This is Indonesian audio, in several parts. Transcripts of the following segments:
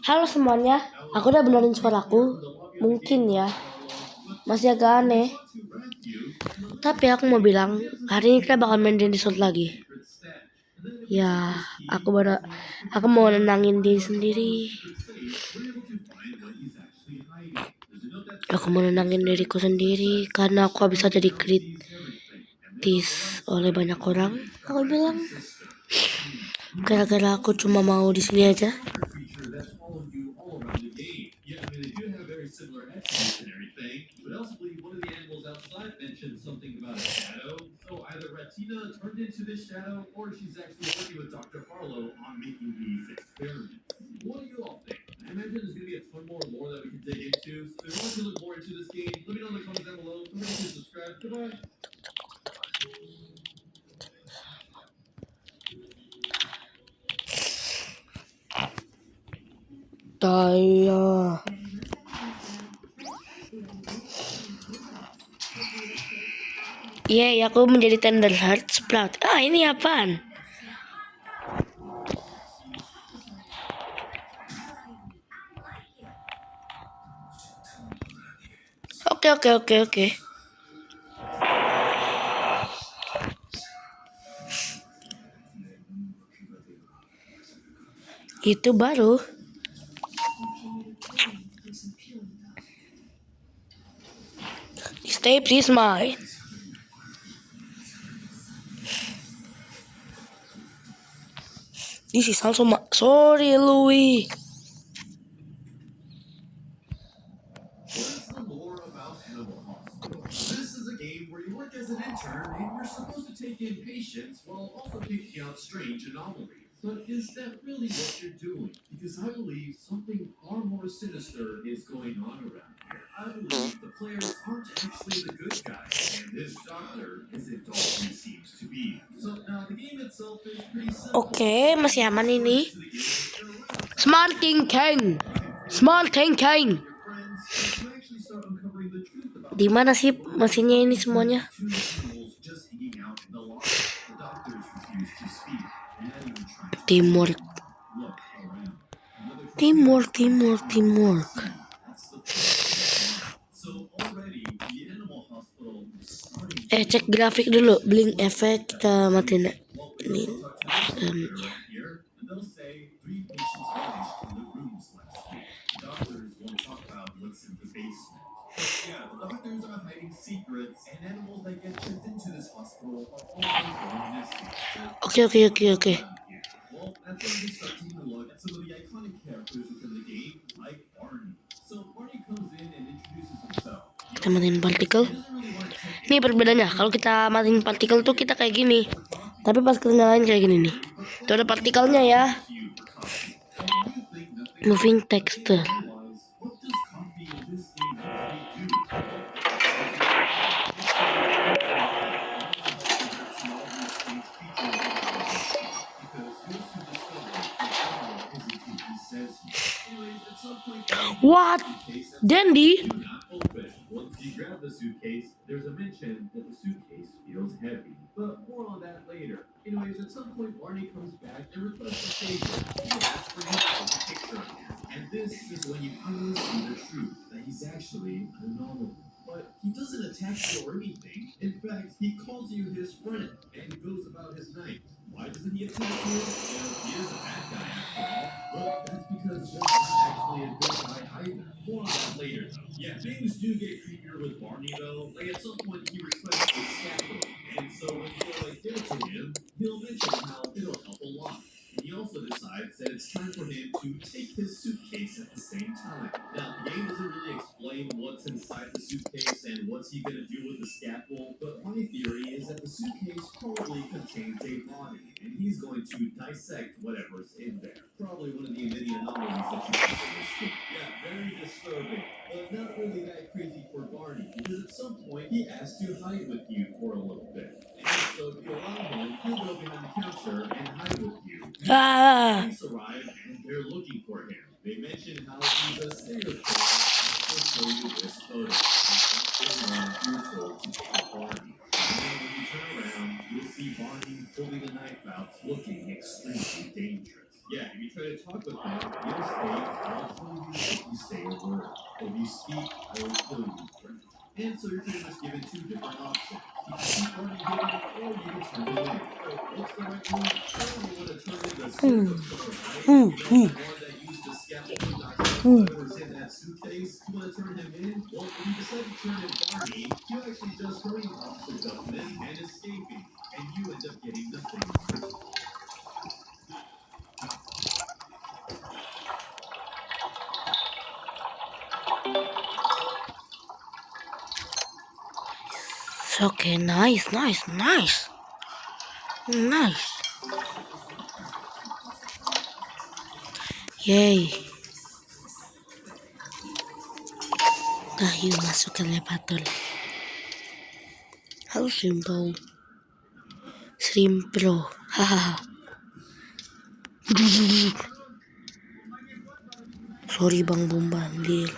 Halo semuanya, aku udah benerin suaraku. Mungkin ya, masih agak aneh. Tapi aku mau bilang, hari ini kita bakal main Dendy Sword lagi. Ya, aku mau nenangin diri sendiri. Aku mau nenangin diriku sendiri karena aku bisa jadi kritis oleh banyak orang. Aku bilang, gara-gara aku cuma mau di sini aja. Taya. Iya, aku menjadi Tender Heart Sprout. Ini apaan? Oke. Itu baru. Stay please mine. This is also sorry, Louis. As an intern, and you're supposed to take in patients while also picking out strange anomalies. But is that really what you're doing? Because I believe something far more sinister is going on around here. I believe the players aren't actually the good guys, and this doctor isn't all he seems to be. So now the game itself is pretty simple. Oke, masih aman ini. Smart thinking. Di mana sih mesinnya ini semuanya? Teamwork. Cek grafik dulu, blink efek kita matiin ini. Oke. Kita matiin partikel. Ini perbedaannya. Kalau kita matiin partikel tuh kita kayak gini. Tapi pas kita nyalain kayak gini nih. Itu ada partikelnya ya. Moving texture. What? Dandy? Once you grab the suitcase, there's a mention that the suitcase feels heavy. But more on that later. Anyways, at some point, Barney comes back and requests a favor. He asks for him to take a picture of him. And this is when you finally see the truth, that he's actually an anomaly. But he doesn't attack you or anything. In fact, he calls you his friend and goes about his night. Why doesn't he attack you? Well, he is a bad guy after all. But that's because there's not actually a good guy either. More on that later, though. Yeah, things do get creepier with Barney, though. Like, at some point, he requests a scaffold. And so when you go like give it to him, he'll mention how it'll help a lot. And he also decides that it's time for him to take his suitcase at the same time. Now, the game doesn't really explain what's inside the suitcase and what's he gonna do with the scaffold, but my theory is that the suitcase probably contains a body, and he's going to dissect whatever's in there. Probably one of the many anomalies that you see in this game. Yeah, very disturbing, but not really that crazy for Barney, because at some point he asks to hide with you for a little bit. And so if you allow him, he'll go behind the counter and hide with you. Police arrive and they're looking for him. They mention how he's a serial killer. I'll show you this photo. It's beautiful to take Barney. And then when you turn around, you'll see Barney pulling a knife out, looking extremely dangerous. Yeah, if you try to talk with them, you'll say, I'll tell you if you say a word. If you speak, I will kill you, friend. And so you're pretty much given two different options. You can keep running hidden, or you can turn it in. So what's the right move? Well, you want to turn in the silver car, right? You know, the one that used to scaffold whatever's in that suitcase. You want to turn him in? Well, if you decide to turn in Barney, you actually just hurry up the government and escaping. And you end up getting the thing. Okay, nice. Yay. Tayo masuk ke lepatul. How simple. Shrimpro. Hahaha. Sorry Bang Bombardir.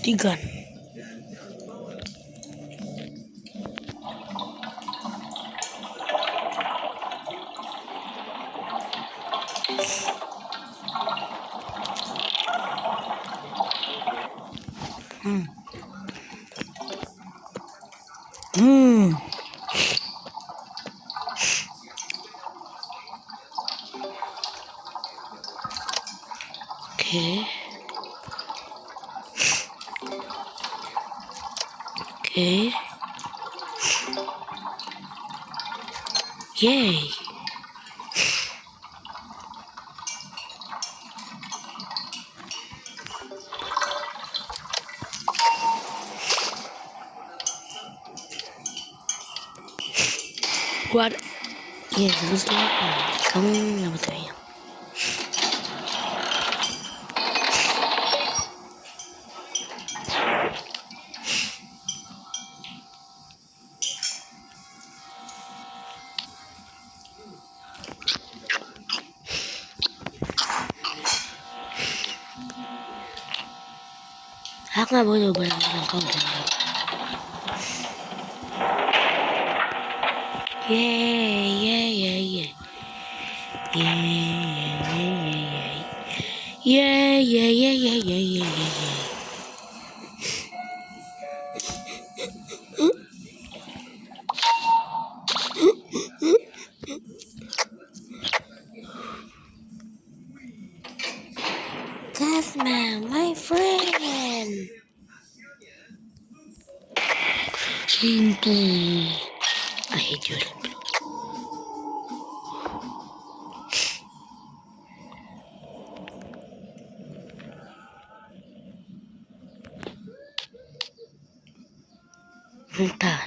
Tigan. Okay. Yay. What? Ya, terus apa? Kamu yang betul ya? Aku nggak boleh barang-barang kau dan Yay. Tasman, my friend. Simple. I hate you. Bentar.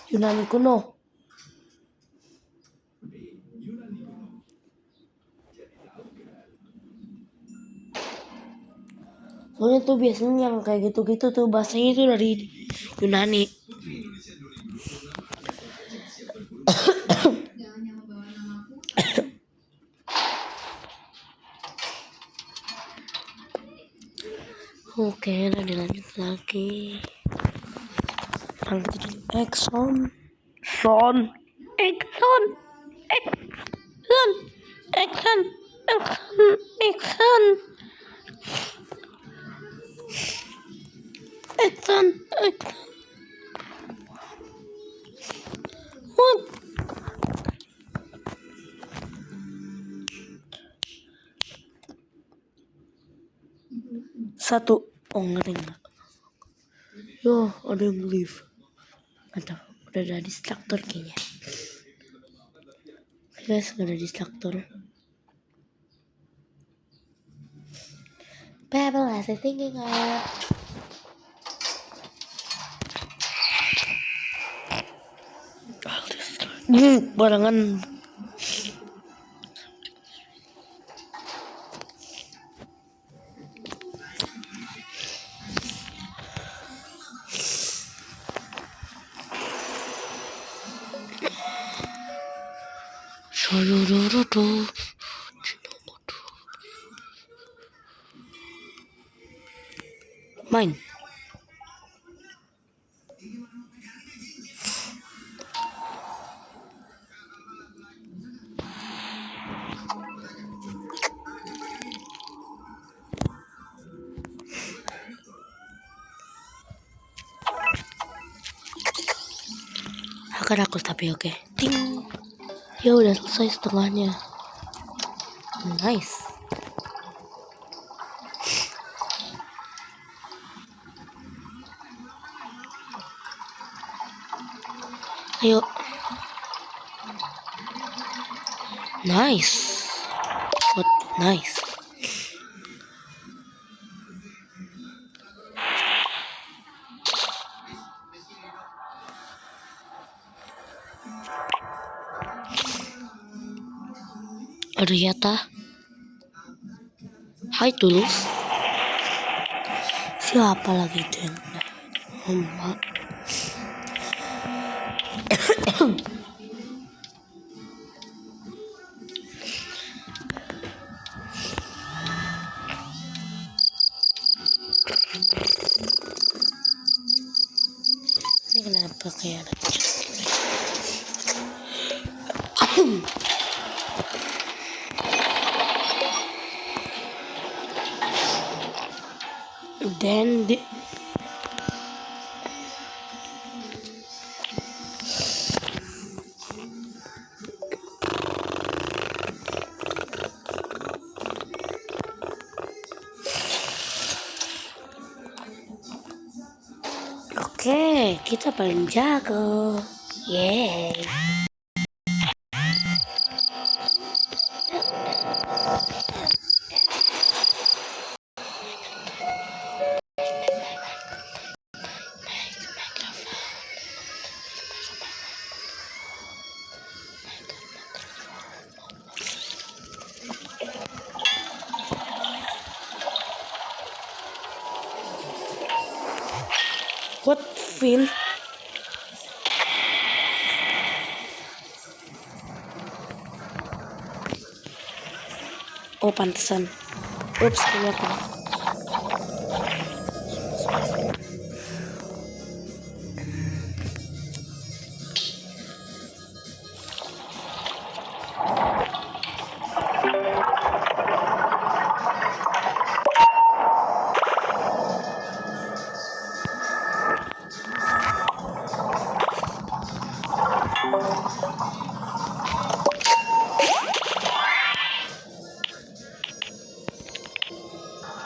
Yunani kuno. Soalnya tuh biasanya yang kayak gitu-gitu tuh bahasanya itu dari Yunani. Oke, udah dilanjut lagi. Exxon, Exxon, Exxon, Exxon, Exxon, Exxon, Exxon, Exxon. What? Satu. Oh, ngeri nggak? Yo, ada yang leave. Mantap, udah ada distractor kayaknya. Guys, gak ada distractor. Pebble has a thinking up. Barengan. Main. Akan aku tapi oke. Ting. Ya udah selesai setengahnya. Nice. Ayo. Nice. What? Nice. Riyata. Hai Tulus. Siapa lagi itu yang Mbak? Ini kenapa kayak ada dan di Oke, kita paling jago. Yeay. What Phil? Oh pantesan. Ups, kelihatan.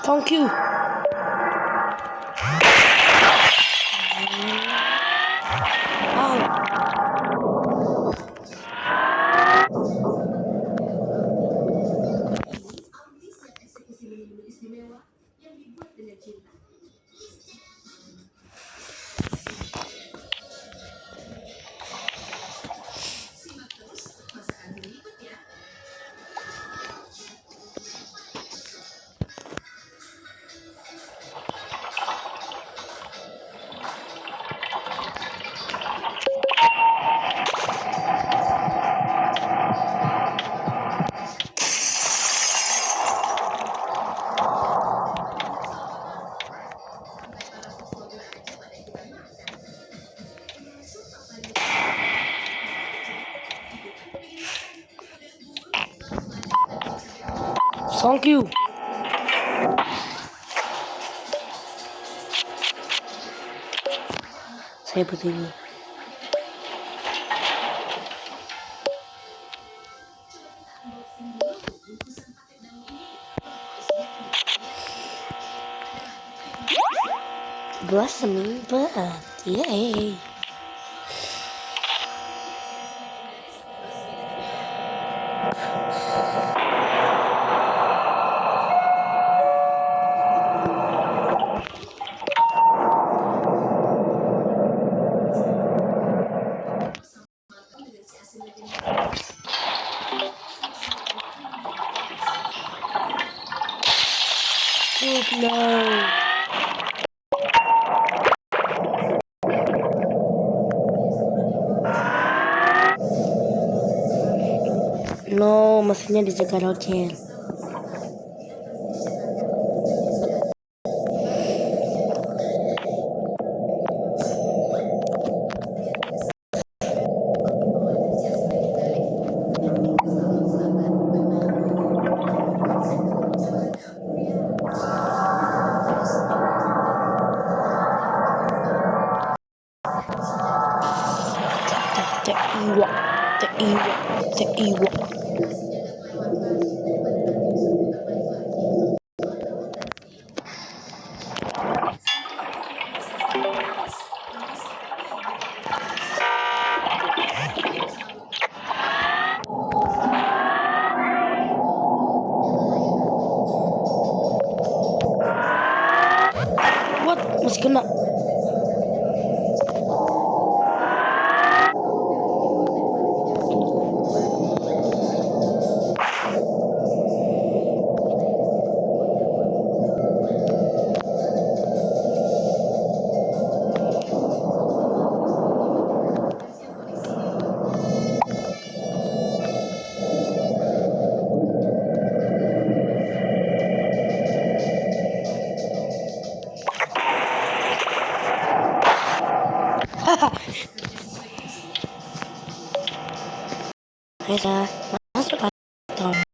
Thank you. Thank you. Saya butuh ini. Blossoming bud. Yay. Oh no. No, mesinnya dijaga Roger. Iwa. What? Masih kena. Bisa masuk atau tunggu.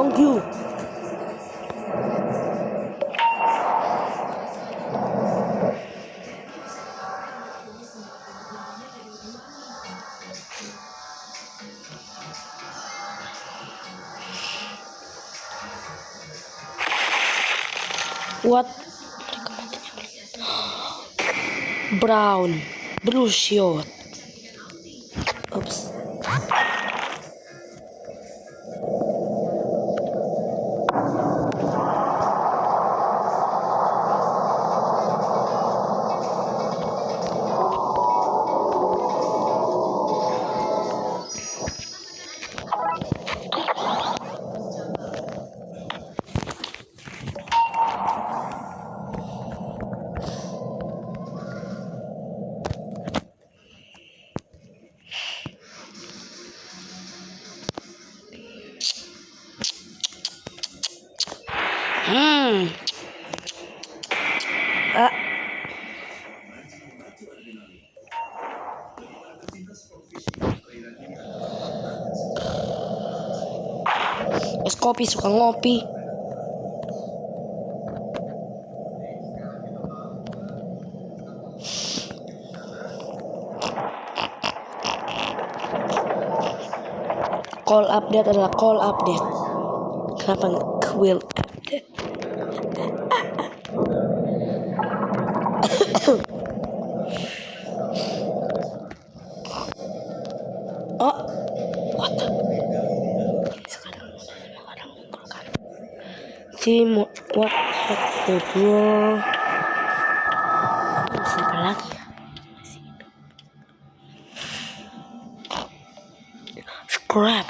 Thank you. What? Brown. Blue shot. Oops. Ah. Es kopi suka ngopi. Call update adalah call update. Kenapa nggak quill update? Oh, Team, what the bro? Siapa lagi ya? Scrap.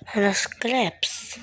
Ada scraps.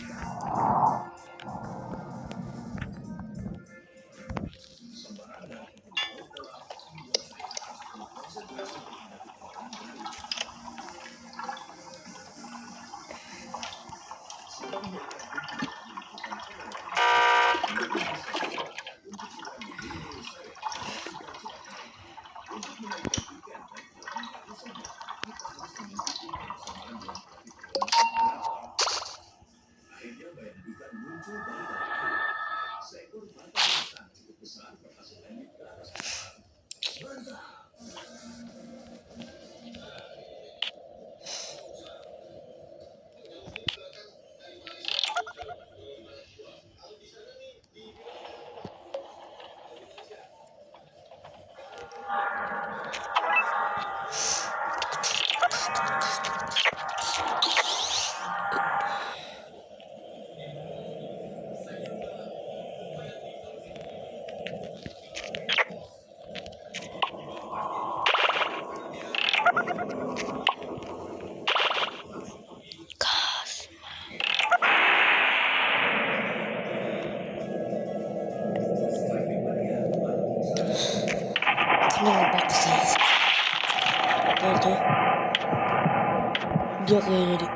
Kenapa bagus itu? Dia kayak dari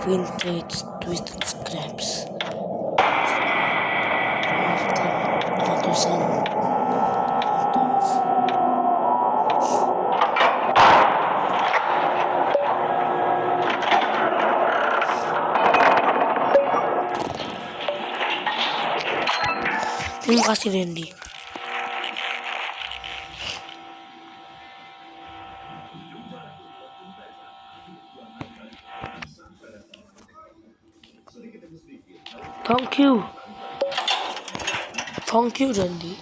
vintage twisted scraps. Ratusan. Terima kasih Randy. Thank you Randy.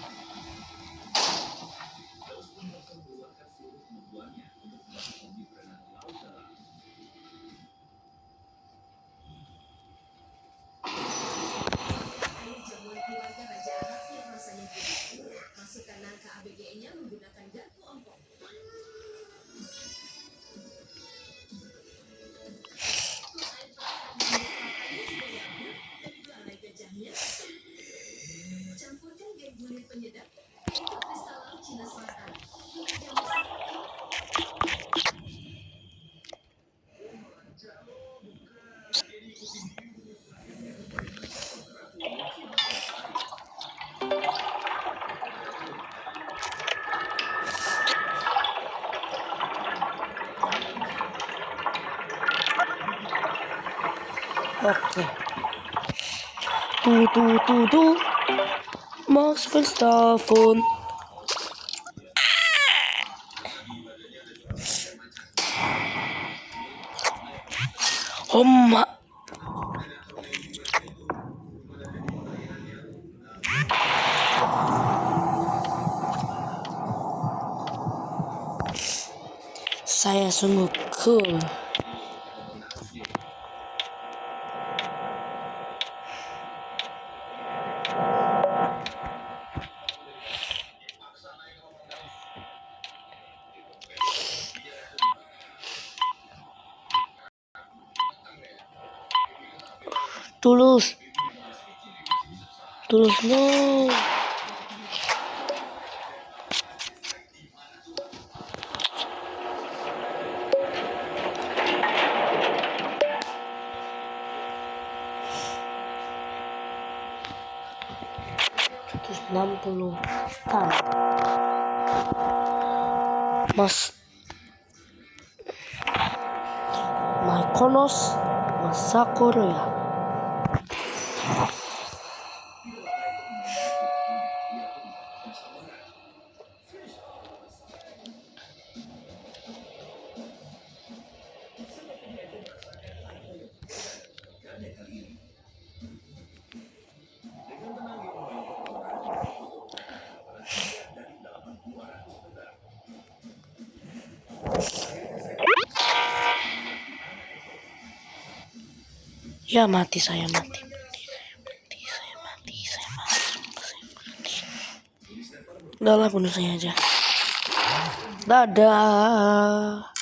Oke. Tuh. Max Verstappen. Homma. Saya sungguh cool. Tulus no. Terus 60 stun. Mas Konos Masakuro ya. Ya mati saya mati. Saya mati. Udahlah bunuh saya aja. Dadah.